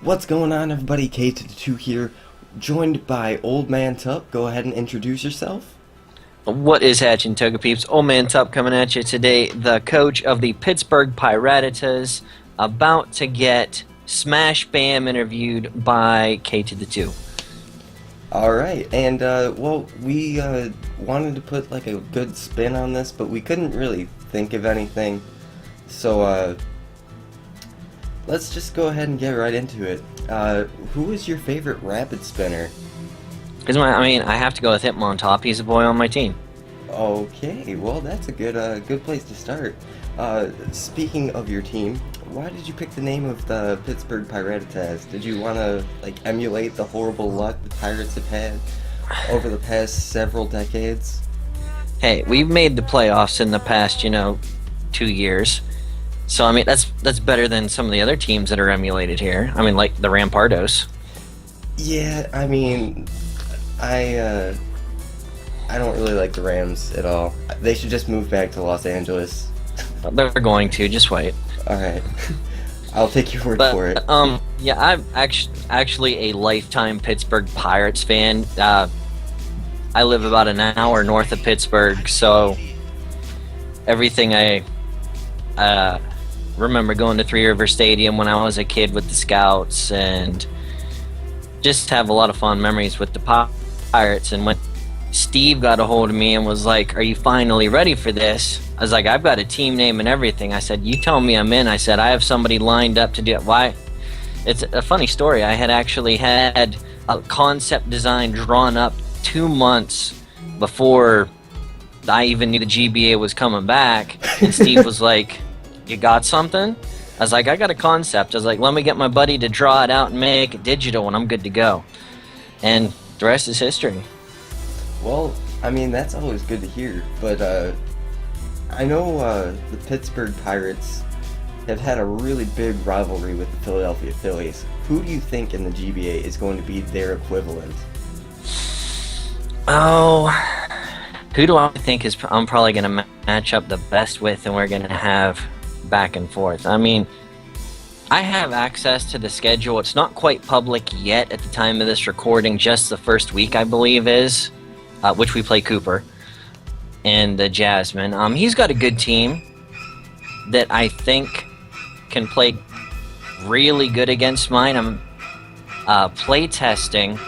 What's going on, everybody? K to the 2 here, joined by OldManTup. Go ahead and introduce yourself. What is hatching, Toga Peeps? OldManTup coming at you today, the coach of the Pittsburgh Pirattatas, about to get smash bam interviewed by K to the 2. Alright, and, we wanted to put, like, a good spin on this, but we couldn't really think of anything. So, let's just go ahead and get right into it. Who is your favorite rapid spinner? Because I have to go with Hitmontop. He's a boy on my team. Okay, well, that's a good place to start. Speaking of your team, why did you pick the name of the Pittsburgh Pirattatas? Did you want to, like, emulate the horrible luck the Pirates have had over the past several decades? Hey, we've made the playoffs in the past, 2 years. So, that's better than some of the other teams that are emulated here. Like the Rampardos. Yeah, I don't really like the Rams at all. They should just move back to Los Angeles. They're going to, just wait. Alright. I'll take your word for it. Yeah, I'm actually a lifetime Pittsburgh Pirates fan. I live about an hour north of Pittsburgh, so everything I remember going to Three River Stadium when I was a kid with the Scouts, and just have a lot of fond memories with the Pirates. And when Steve got a hold of me and was like, "Are you finally ready for this?" I was like, "I've got a team name and everything." I said, "You tell me I'm in." I said, "I have somebody lined up to do it." Why? It's a funny story. I had actually had a concept design drawn up 2 months before I even knew the GBA was coming back, and Steve was like, "You got something?" I was like, "I got a concept." I was like, "Let me get my buddy to draw it out and make it digital, and I'm good to go." And the rest is history. Well, that's always good to hear, but I know the Pittsburgh Pirates have had a really big rivalry with the Philadelphia Phillies. Who do you think in the GBA is going to be their equivalent? Oh, who do I think I'm probably going to match up the best with, and we're going to have back and forth? I have access to the schedule. It's not quite public yet at the time of this recording, just the first week, I believe, is, which we play Cooper and the Jasmine. He's got a good team that I think can play really good against mine. I'm play testing,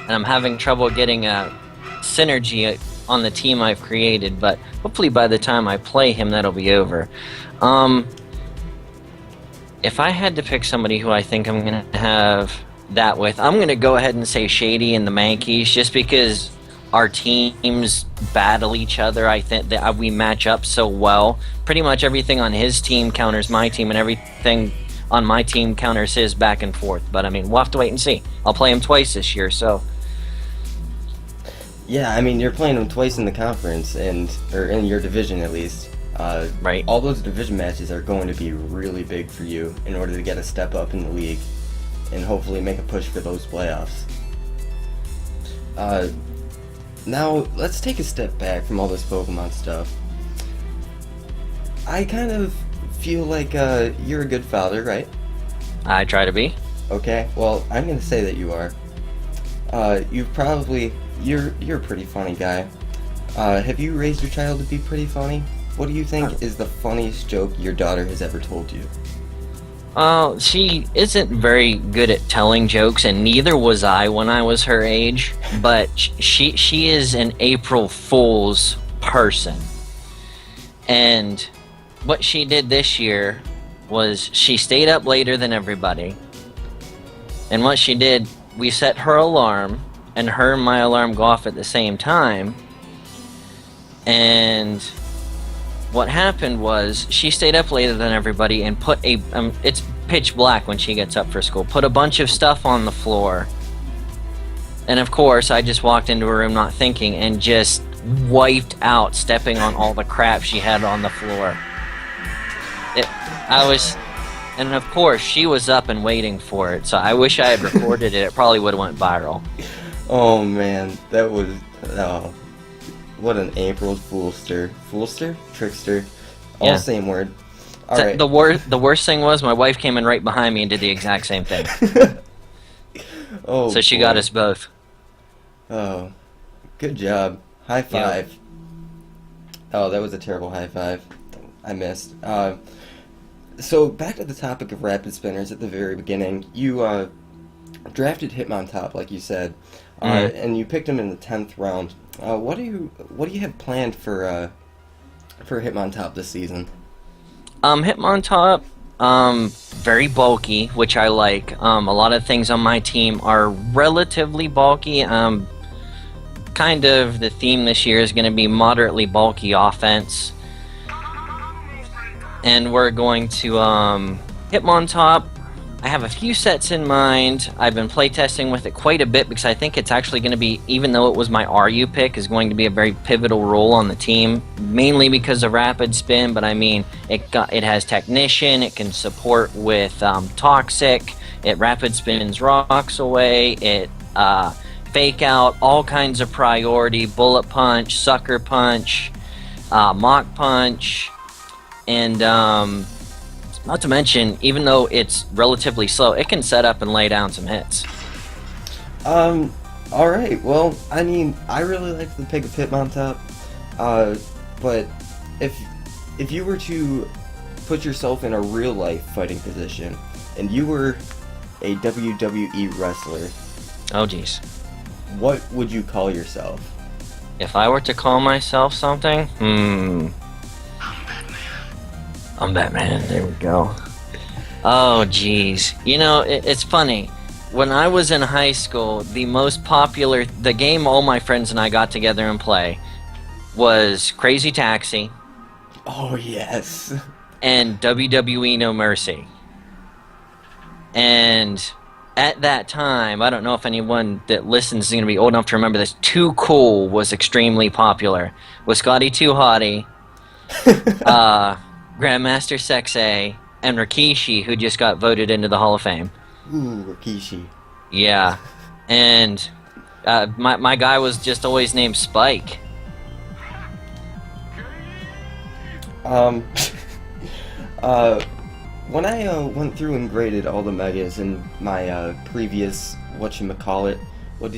and I'm having trouble getting a synergy on the team I've created, but hopefully by the time I play him, that'll be over. If I had to pick somebody who I think I'm going to have that with, I'm going to go ahead and say Shady and the Mankeys, just because our teams battle each other. I think that we match up so well. Pretty much everything on his team counters my team, and everything on my team counters his, back and forth. But we'll have to wait and see. I'll play him twice this year, so. Yeah, you're playing them twice in the conference, or in your division at least. Right. All those division matches are going to be really big for you in order to get a step up in the league and hopefully make a push for those playoffs. Now, let's take a step back from all this Pokemon stuff. I kind of feel like you're a good father, right? I try to be. Okay, well, I'm going to say that you are. You're a pretty funny guy. Have you raised your child to be pretty funny? What do you think is the funniest joke your daughter has ever told you? She isn't very good at telling jokes, and neither was I when I was her age, but she is an April Fool's person. And what she did this year was she stayed up later than everybody. And what she did, we set her alarm, and her and my alarm go off at the same time. And what happened was she stayed up later than everybody and put it's pitch black when she gets up for school, put a bunch of stuff on the floor. And of course, I just walked into her room not thinking and just wiped out, stepping on all the crap she had on the floor. And of course, she was up and waiting for it, so I wish I had recorded it. It probably would have went viral. Oh man, that was... Oh, what an April Foolster. Foolster? Trickster. All Yeah. same word. All right. The worst thing was my wife came in right behind me and did the exact same thing. Oh, so she boy. got us both. Oh, good job. High five. Yep. Oh, that was a terrible high five. I missed. So back to the topic of rapid spinners at the very beginning. You drafted Hitmontop, like you said, and you picked him in the 10th round. What do you have planned for Hitmontop this season? Hitmontop, very bulky, which I like. A lot of things on my team are relatively bulky. Kind of the theme this year is going to be moderately bulky offense. And we're going to Hitmontop. I have a few sets in mind. I've been playtesting with it quite a bit because I think it's actually going to be, even though it was my RU pick, is going to be a very pivotal role on the team, mainly because of rapid spin. But I mean, it has technician. It can support with toxic. It rapid spins rocks away. It fake out, all kinds of priority, bullet punch, sucker punch, mock punch, and not to mention, even though it's relatively slow, it can set up and lay down some hits. Alright, well, I mean, I really like the pick of Hitmontop, but if you were to put yourself in a real-life fighting position, and you were a WWE wrestler, oh jeez. What would you call yourself? If I were to call myself something, I'm Batman. There we go. Oh, jeez. You know, it's funny. When I was in high school, the game all my friends and I got together and play was Crazy Taxi. Oh, yes. And WWE No Mercy. And at that time, I don't know if anyone that listens is going to be old enough to remember this, Too Cool was extremely popular. With Scotty Too Hottie, Grandmaster Sexay, and Rikishi, who just got voted into the Hall of Fame. Ooh, Rikishi. Yeah. And my guy was just always named Spike. When I went through and graded all the megas in my previous whatchamacallit, what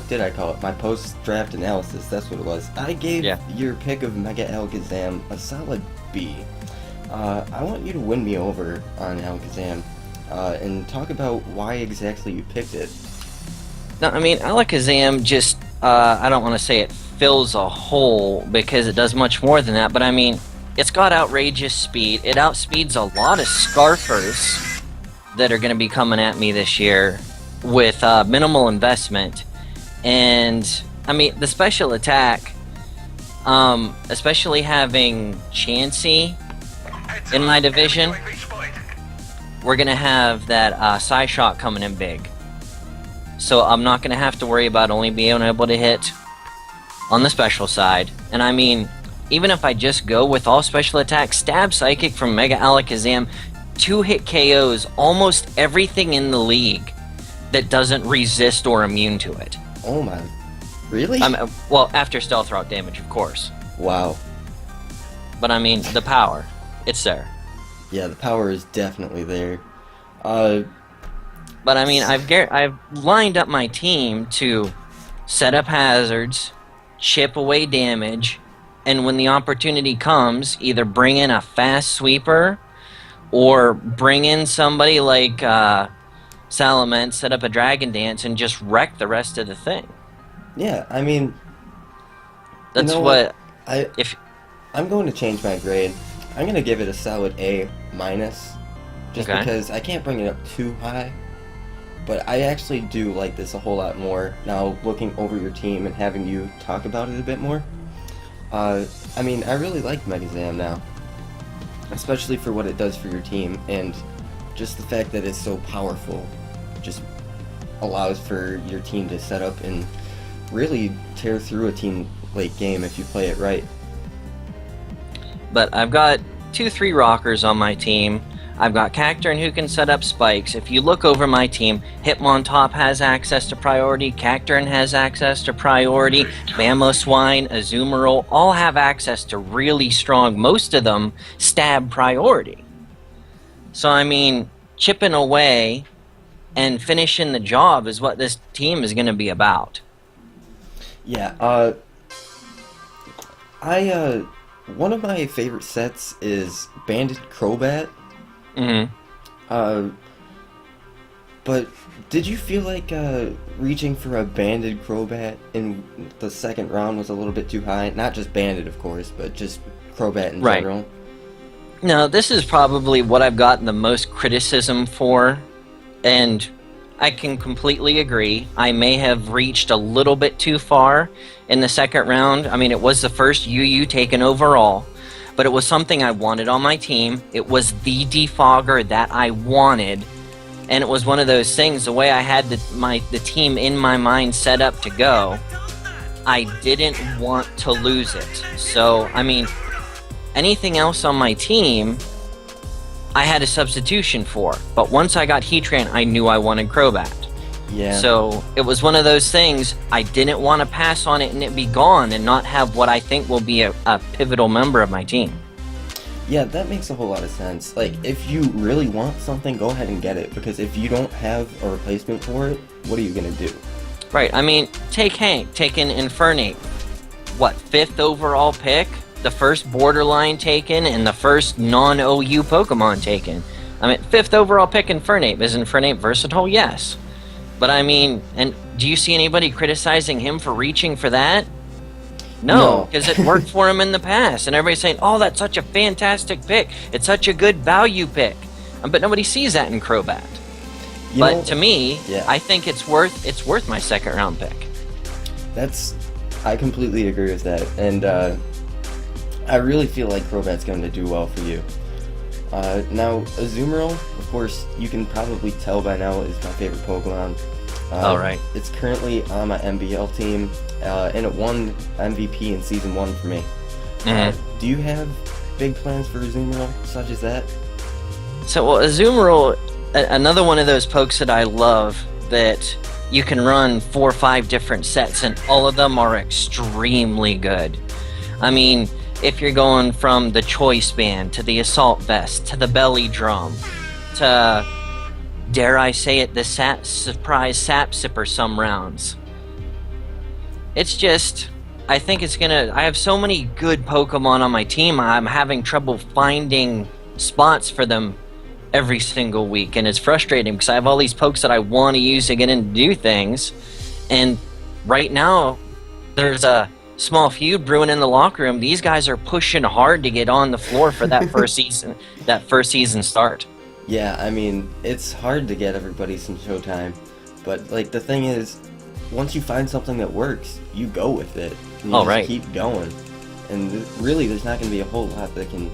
did I call it? My post-draft analysis, that's what it was. I gave your pick of Mega Alakazam a solid B. I want you to win me over on Alakazam and talk about why exactly you picked it. No, I mean, Alakazam just, I don't want to say it fills a hole because it does much more than that, but I mean, it's got outrageous speed. It outspeeds a lot of Scarfers that are going to be coming at me this year with minimal investment. And, I mean, the special attack, especially having Chansey in my division, we're going to have that Psyshock coming in big. So I'm not going to have to worry about only being able to hit on the special side. And I mean, even if I just go with all special attacks, Stab Psychic from Mega Alakazam, 2-hit KOs almost everything in the league that doesn't resist or immune to it. Oh my, really? Well, after Stealth Rock damage, of course. Wow. But I mean, the power, it's there. Yeah, the power is definitely there. But I mean, I've lined up my team to set up hazards, chip away damage, and when the opportunity comes, either bring in a fast sweeper or bring in somebody like Salamence, set up a Dragon Dance, and just wreck the rest of the thing. Yeah, I mean, that's you know what. I'm going to change my grade. I'm going to give it a solid A-, just because I can't bring it up too high. But I actually do like this a whole lot more now, looking over your team and having you talk about it a bit more. I mean, I really like Megazam now, especially for what it does for your team, and just the fact that it's so powerful just allows for your team to set up and really tear through a team late game if you play it right. But I've got 2-3 rockers on my team. I've got Cacturne who can set up spikes. If you look over my team, Hitmontop has access to priority, Cacturne has access to priority, Mamoswine, Azumarill, all have access to really strong, most of them, stab priority. So, I mean, chipping away and finishing the job is what this team is going to be about. Yeah, one of my favorite sets is Banded Crobat. Mm-hmm. But did you feel like reaching for a Banded Crobat in the second round was a little bit too high? Not just Banded, of course, but just Crobat in general? No, this is probably what I've gotten the most criticism for, and I can completely agree. I may have reached a little bit too far in the second round. I mean, it was the first UU taken overall, but it was something I wanted on my team. It was the defogger that I wanted, and it was one of those things, the way I had the team in my mind set up to go, I didn't want to lose it. So, I mean, anything else on my team, I had a substitution for. But once I got Heatran, I knew I wanted Crobat. Yeah. So it was one of those things, I didn't want to pass on it and it be gone and not have what I think will be a pivotal member of my team. Yeah, that makes a whole lot of sense. Like, if you really want something, go ahead and get it. Because if you don't have a replacement for it, what are you going to do? Right, I mean, take Hank, take an Incarnate. What, 5th overall pick? The first borderline taken and the first non-OU Pokemon taken. I mean, 5th overall pick Incarnate. Is Incarnate versatile? Yes. But I mean, and do you see anybody criticizing him for reaching for that? No, because it worked for him in the past. And everybody's saying, oh, that's such a fantastic pick. It's such a good value pick. But nobody sees that in Crobat. But to me, yeah. I think it's worth my second round pick. I completely agree with that. And I really feel like Crobat's going to do well for you. Now, Azumarill, of course, you can probably tell by now, is my favorite Pokemon. Alright. It's currently on my MBL team, and it won MVP in Season 1 for me. Do you have big plans for Azumarill, such as that? So, well, Azumarill, another one of those pokes that I love, that you can run 4 or 5 different sets, and all of them are extremely good. I mean, if you're going from the Choice Band, to the Assault Vest, to the Belly Drum, to, dare I say it, the Surprise Sap Sipper some rounds. It's just, I think it's gonna, I have so many good Pokemon on my team, I'm having trouble finding spots for them every single week, and it's frustrating because I have all these pokes that I want to use to get in to do things, and right now, there's a small feud brewing in the locker room. These guys are pushing hard to get on the floor for that first season start. Yeah, I mean, it's hard to get everybody some showtime, but like the thing is, once you find something that works, you go with it. And you just keep going. And really, there's not going to be a whole lot that can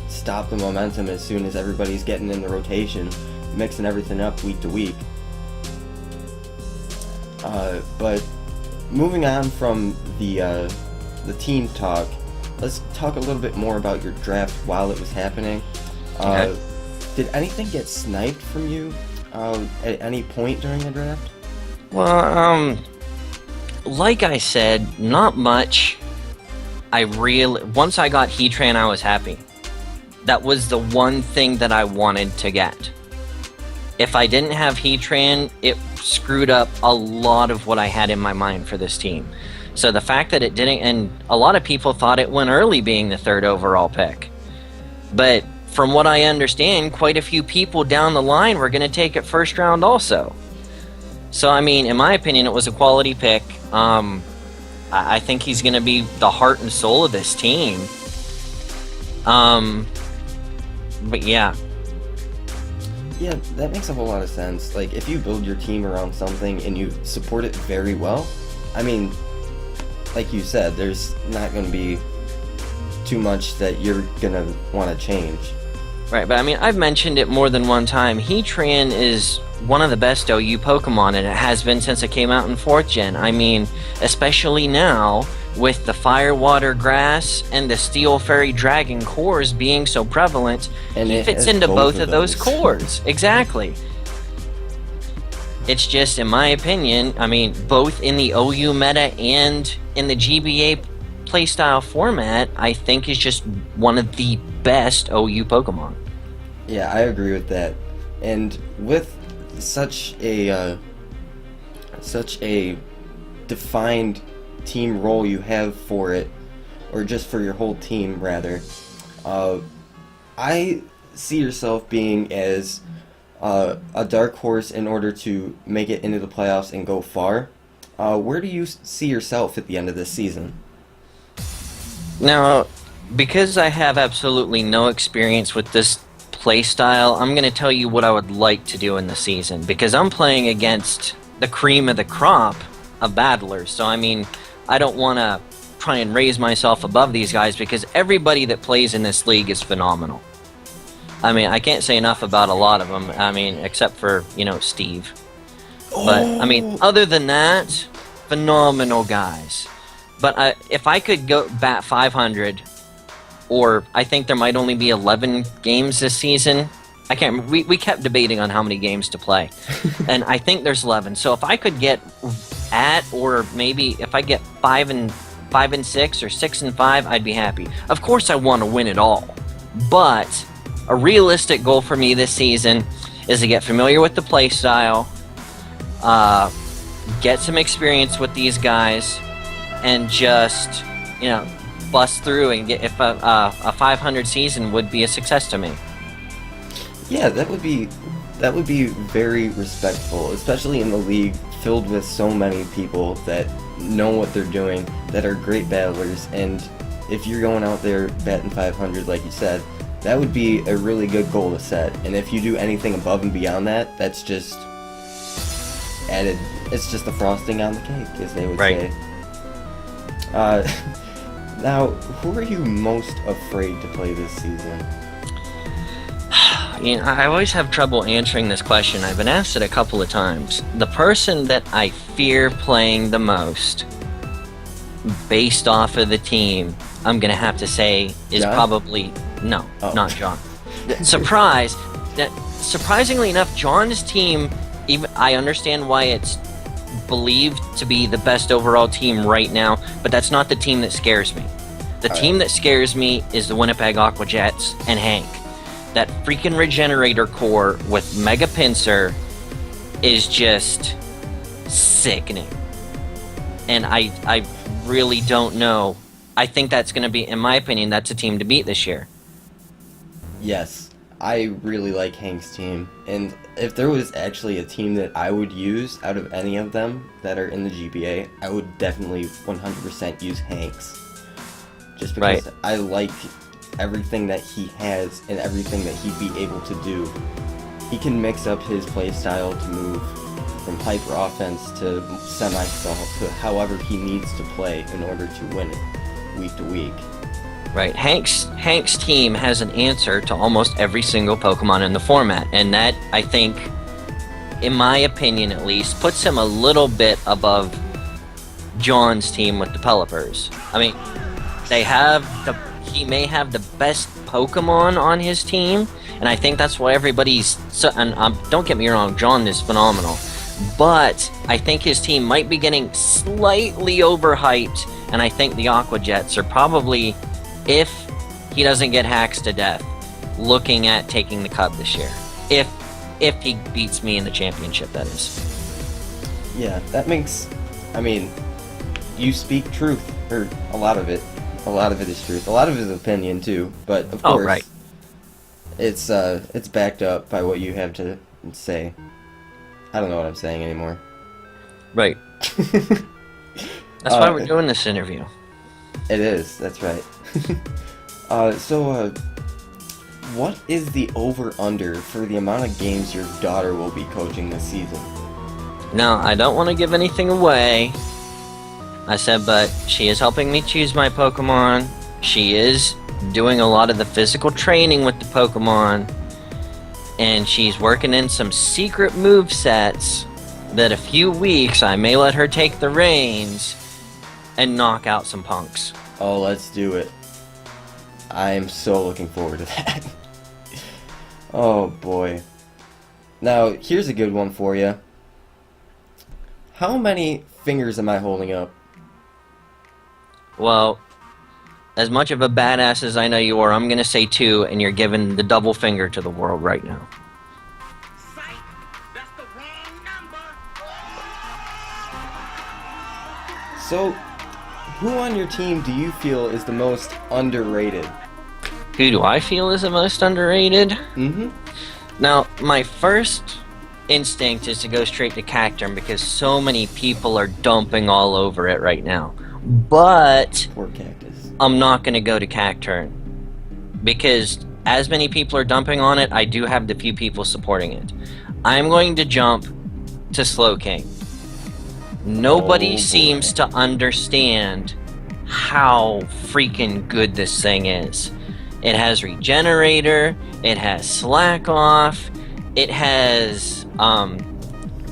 stop the momentum as soon as everybody's getting in the rotation, mixing everything up week to week. But moving on from the team talk, let's talk a little bit more about your draft while it was happening. Okay. Did anything get sniped from you at any point during the draft? Well, like I said, not much. Once I got Heatran, I was happy. That was the one thing that I wanted to get. If I didn't have Heatran, it screwed up a lot of what I had in my mind for this team. So the fact that it didn't, and a lot of people thought it went early being the 3rd overall pick. But from what I understand, quite a few people down the line were going to take it first round also. So, I mean, in my opinion, it was a quality pick. I think he's going to be the heart and soul of this team. But yeah. Yeah, that makes a whole lot of sense. Like, if you build your team around something and you support it very well, I mean, like you said, there's not going to be too much that you're going to want to change. Right, but I mean, I've mentioned it more than one time. Heatran is one of the best OU Pokemon, and it has been since it came out in 4th Gen. I mean, especially now, with the fire, water, grass, and the steel, fairy, dragon cores being so prevalent, And he it fits has into both of those those. cores. Exactly. It's just, in my opinion, I mean, both in the OU meta and in the GBA playstyle format, I think is just one of the best OU Pokemon. Yeah, I agree with that. And with such a defined team role you have for it, or just for your whole team rather, I see yourself being as a dark horse in order to make it into the playoffs and go far. Where do you see yourself at the end of this season? Now, because I have absolutely no experience with this playstyle, I'm going to tell you what I would like to do in the season, because I'm playing against the cream of the crop of battlers. So, I mean, I don't want to try and raise myself above these guys, because everybody that plays in this league is phenomenal. I mean, I can't say enough about a lot of them, I mean, except for, you know, Steve. But, I mean, other than that, phenomenal guys. But if I could go bat 500, or I think there might only be 11 games this season. I can't remember. We kept debating on how many games to play. And I think there's 11. So if I could get at, or maybe if I get 5 and 6 or 6 and 5, I'd be happy. Of course I want to win it all. But a realistic goal for me this season is to get familiar with the play style, get some experience with these guys, and just, you know, bust through and get, if a 500 season would be a success to me. Yeah, that would be very respectful, especially in the league filled with so many people that know what they're doing, that are great battlers, and if you're going out there batting 500 like you said, that would be a really good goal to set. And if you do anything above and beyond that, that's just added, it's just the frosting on the cake, as they would say. Now, who are you most afraid to play this season? You know, I always have trouble answering this question. I've been asked it a couple of times. The person that I fear playing the most, based off of the team, I'm gonna have to say is John? Probably no, not John. Surprise! Surprisingly enough, John's team. Even I understand why it's believed to be the best overall team right now, but that's not the team that scares me. The team that scares me is the Winnipeg Aqua Jets and Hank. That freaking Regenerator core with Mega Pinsir is just sickening. And I really don't know. I think that's going to be, in my opinion, that's a team to beat this year. Yes, I really like Hank's team, and if there was actually a team that I would use out of any of them that are in the GBA, I would definitely 100% use Hank's. Just because I like everything that he has and everything that he'd be able to do. He can mix up his play style to move from hyper offense to semi-stall to however he needs to play in order to win it week to week. Right. Hank's team has an answer to almost every single Pokemon in the format, and that, I think, in my opinion at least, puts him a little bit above John's team with the Pelipper's. I mean, he may have the best Pokemon on his team, and I think that's why everybody's don't get me wrong, John is phenomenal, but I think his team might be getting slightly overhyped, and I think the Aqua Jets are probably, if he doesn't get hacked to death, looking at taking the Cup this year. If he beats me in the championship, that is. Yeah, that makes, I mean, you speak truth, or a lot of it. A lot of it is truth. A lot of it is opinion too, but of course, it's backed up by what you have to say. I don't know what I'm saying anymore. Right. That's why we're doing this interview. It is. That's right. So, what is the over/under for the amount of games your daughter will be coaching this season? Now, I don't want to give anything away. I said, but she is helping me choose my Pokemon. She is doing a lot of the physical training with the Pokemon. And she's working in some secret move sets that a few weeks I may let her take the reins and knock out some punks. Oh, let's do it. I am so looking forward to that. Oh boy. Now, here's a good one for you. How many fingers am I holding up? Well, as much of a badass as I know you are, I'm going to say 2, and you're giving the double finger to the world right now. Psych! That's the wrong number! So, who on your team do you feel is the most underrated? Who do I feel is the most underrated? Mm-hmm. Now, my first instinct is to go straight to Cacturn because so many people are dumping all over it right now. But Poor cactus. I'm not going to go to Cacturn because as many people are dumping on it, I do have the few people supporting it. I'm going to jump to Slowking. Nobody Oh, seems to understand how freaking good this thing is. It has Regenerator, it has Slack Off, it has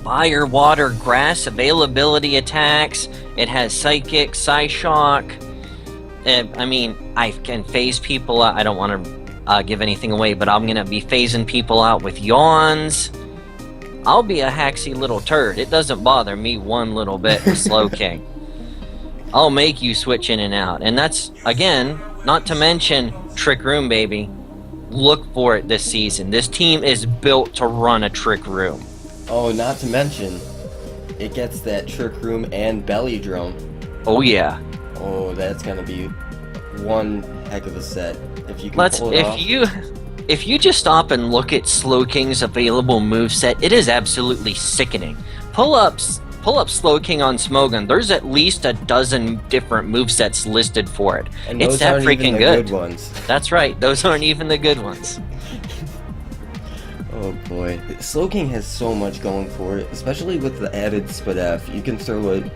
Fire, Water, Grass availability attacks, it has Psychic, Psyshock. I mean, I can phase people out. I don't want to give anything away, but I'm going to be phasing people out with Yawns. I'll be a haxy little turd. It doesn't bother me one little bit with Slowking. I'll make you switch in and out. And that's, again, not to mention Trick Room, baby. Look for it this season. This team is built to run a Trick Room. Oh, not to mention, it gets that Trick Room and Belly Drum. Oh, yeah. Oh, that's gonna be one heck of a set. If you can pull it off. If you just stop and look at Slowking's available moveset, it is absolutely sickening. Pull up Slowking on Smogon. There's at least a dozen different movesets listed for it. And it's those that aren't freaking even the good ones. That's right. Those aren't even the good ones. Oh boy. Slowking has so much going for it, especially with the added Split F. You can throw a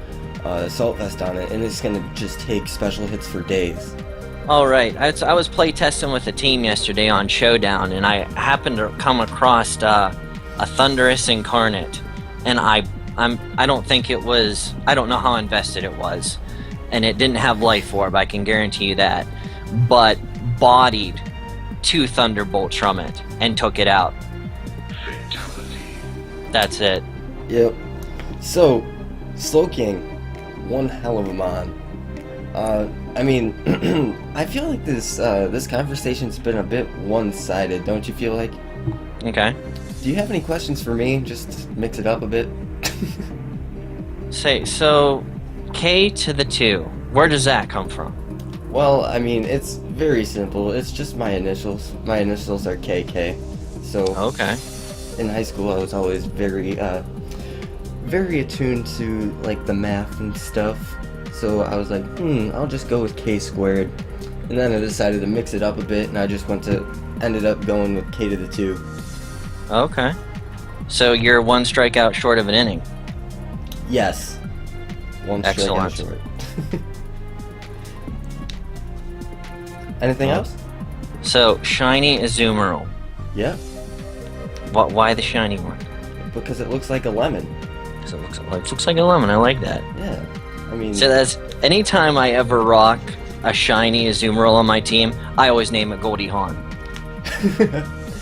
Assault Vest on it, and it's gonna just take special hits for days. All right. I was playtesting with a team yesterday on Showdown, and I happened to come across a thunderous incarnate, and I don't think it was. I don't know how invested it was, and it didn't have life orb. I can guarantee you that, but bodied 2 thunderbolts from it and took it out. That's it. Yep. So, Slowking, one hell of a mon. I mean, I feel like this conversation's been a bit one-sided, don't you feel like? Okay. Do you have any questions for me? Just mix it up a bit. So K to the 2. Where does that come from? Well, I mean, it's very simple. It's just my initials. My initials are KK. So, Okay. in high school, I was always very attuned to like the math and stuff. So I was like, I'll just go with K squared. And then I decided to mix it up a bit, and I just ended up going with K to the 2. Okay. So you're 1 strikeout short of an inning. Yes. One strikeout Excellent. short. Anything else? So shiny Azumarill. Yeah. Why the shiny one? Because it looks like a lemon. Because it looks like a lemon. I like that. Yeah. I mean, So that's anytime I ever rock a shiny Azumarill on my team, I always name it Goldie Hawn.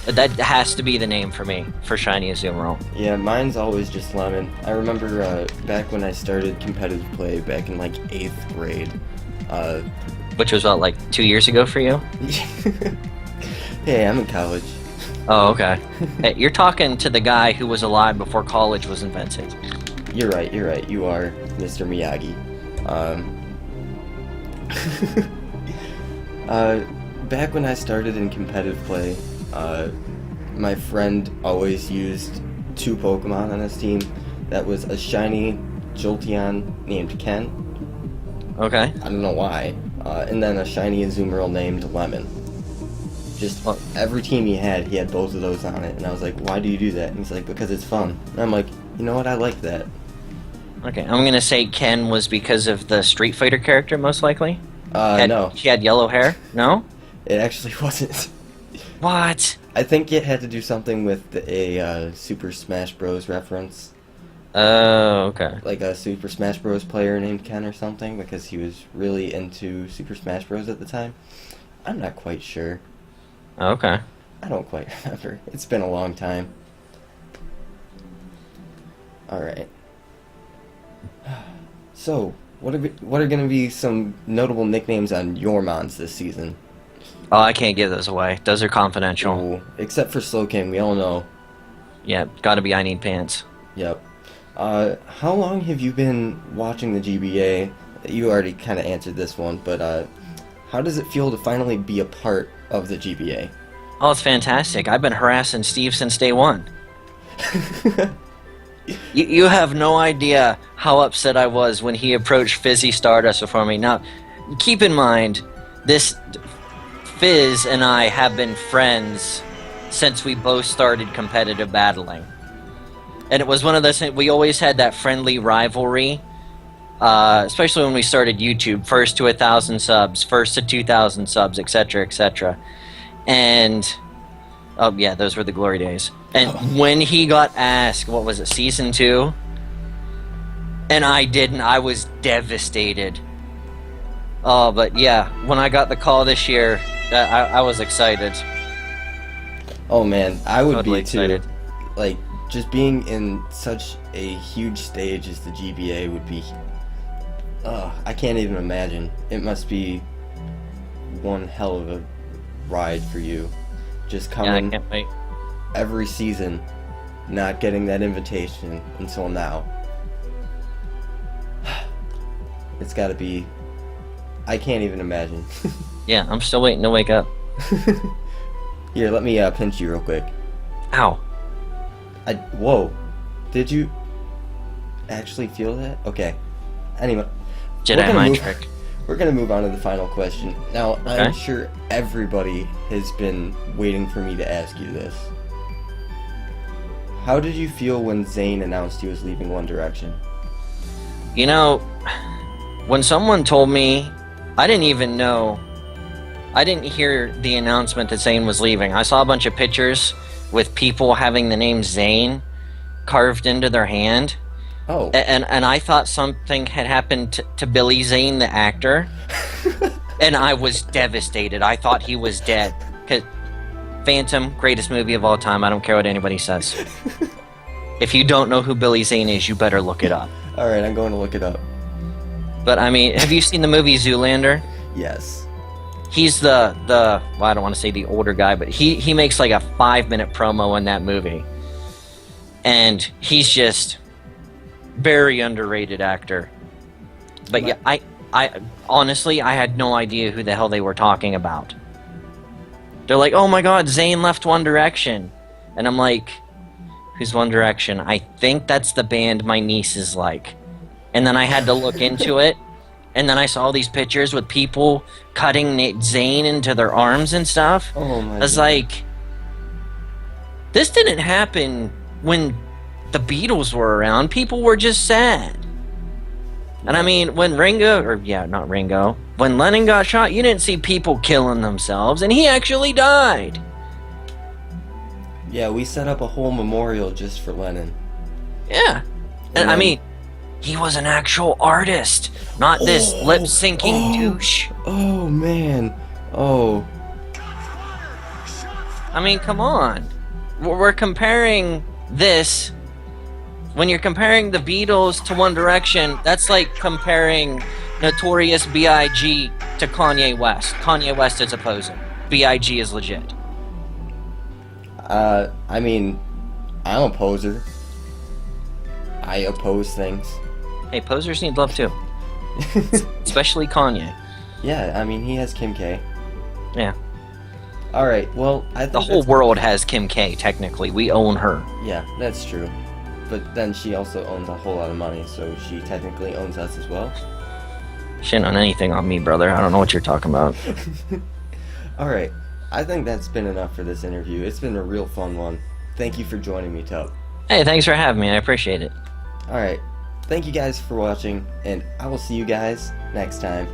That has to be the name for me for shiny Azumarill. yeah, mine's always just lemon. I remember back when I started competitive play back in like 8th grade. Which was what, like 2 years ago for you? Hey, I'm in college. Oh, okay. Hey, you're talking to the guy who was alive before college was invented. You're right. You are Mr. Miyagi. Back when I started in competitive play, my friend always used 2 Pokemon on his team. That was a shiny Jolteon named Ken. Okay. I don't know why. And then a shiny Azumarill named Lemon. Just every team he had both of those on it. And I was like, why do you do that? And he's like, because it's fun. And I'm like, you know what? I like that. Okay, I'm gonna say Ken was because of the Street Fighter character, most likely. No. She had yellow hair. No. It actually wasn't. What? I think it had to do something with a Super Smash Bros. Reference. Oh, okay. Like a Super Smash Bros. Player named Ken or something, because he was really into Super Smash Bros. At the time. I'm not quite sure. Okay. I don't quite remember. It's been a long time. Alright. So, what are going to be some notable nicknames on your mons this season? Oh, I can't give those away. Those are confidential. Ooh, except for Slowking, we all know. Yeah, gotta be I Need Pants. Yep. How long have you been watching the GBA? You already kind of answered this one, but how does it feel to finally be a part of the GBA? Oh, it's fantastic. I've been harassing Steve since day one. You have no idea how upset I was when he approached Fizzy Stardust before me. Now, keep in mind, this Fizz and I have been friends since we both started competitive battling. And it was one of those things, we always had that friendly rivalry, especially when we started YouTube, first to 1,000 subs, first to 2,000 subs, etc., etc. And, oh yeah, those were the glory days. And when he got asked, what was it, Season 2? And I didn't, I was devastated. Oh, but yeah, when I got the call this year, I was excited. Oh man, I would Totally be excited. too. Like, just being in such a huge stage as the GBA would be... I can't even imagine. It must be one hell of a ride for you. Just Yeah, I coming can't wait. every season, not getting that invitation until now. It's gotta be... I can't even imagine. Yeah, I'm still waiting to wake up. Here, let me pinch you real quick. Ow. Whoa. Did you actually feel that? Okay. Anyway. we're Jedi gonna mind move- trick. We're going to move on to the final question. Now, Okay. I'm sure everybody has been waiting for me to ask you this. How did you feel when Zayn announced he was leaving One Direction? You know, when someone told me, I didn't even know. I didn't hear the announcement that Zayn was leaving. I saw a bunch of pictures with people having the name Zayn carved into their hand. Oh. And I thought something had happened to Billy Zane, the actor. And I was devastated. I thought he was dead. 'Cause Phantom, greatest movie of all time. I don't care what anybody says. If you don't know who Billy Zane is, you better look it up. Alright, I'm going to look it up. But I mean, have you seen the movie Zoolander? Yes. He's the well, I don't want to say the older guy, but he makes like a 5-minute promo in that movie. And he's just very underrated actor. But yeah, I honestly, I had no idea who the hell they were talking about. They're like, oh my god, Zayn left One Direction. And I'm like, who's One Direction? I think that's the band my niece is like. And then I had to look into it. And then I saw all these pictures with people cutting Zayn into their arms and stuff. Oh my I was God. like, this didn't happen when the Beatles were around. People were just sad. And I mean, when not Ringo, when Lennon got shot, you didn't see people killing themselves, and he actually died. Yeah, we set up a whole memorial just for Lennon. Yeah. And I mean, he was an actual artist, not this lip-syncing douche. Oh man. Oh. I mean, come on. We're comparing this. When you're comparing the Beatles to One Direction, that's like comparing Notorious B.I.G. to Kanye West. Kanye West is opposing. B.I.G. is legit. I mean, I'm a poser. I oppose things. Hey, posers need love too. Especially Kanye. Yeah, I mean, he has Kim K. Yeah. Alright, well, I think The whole world has Kim K, technically. We own her. Yeah, that's true. But then she also owns a whole lot of money, so she technically owns us as well. She didn't own anything on me, brother. I don't know what you're talking about. Alright, I think that's been enough for this interview. It's been a real fun one. Thank you for joining me, Tup. Hey, thanks for having me. I appreciate it. Alright, thank you guys for watching, and I will see you guys next time.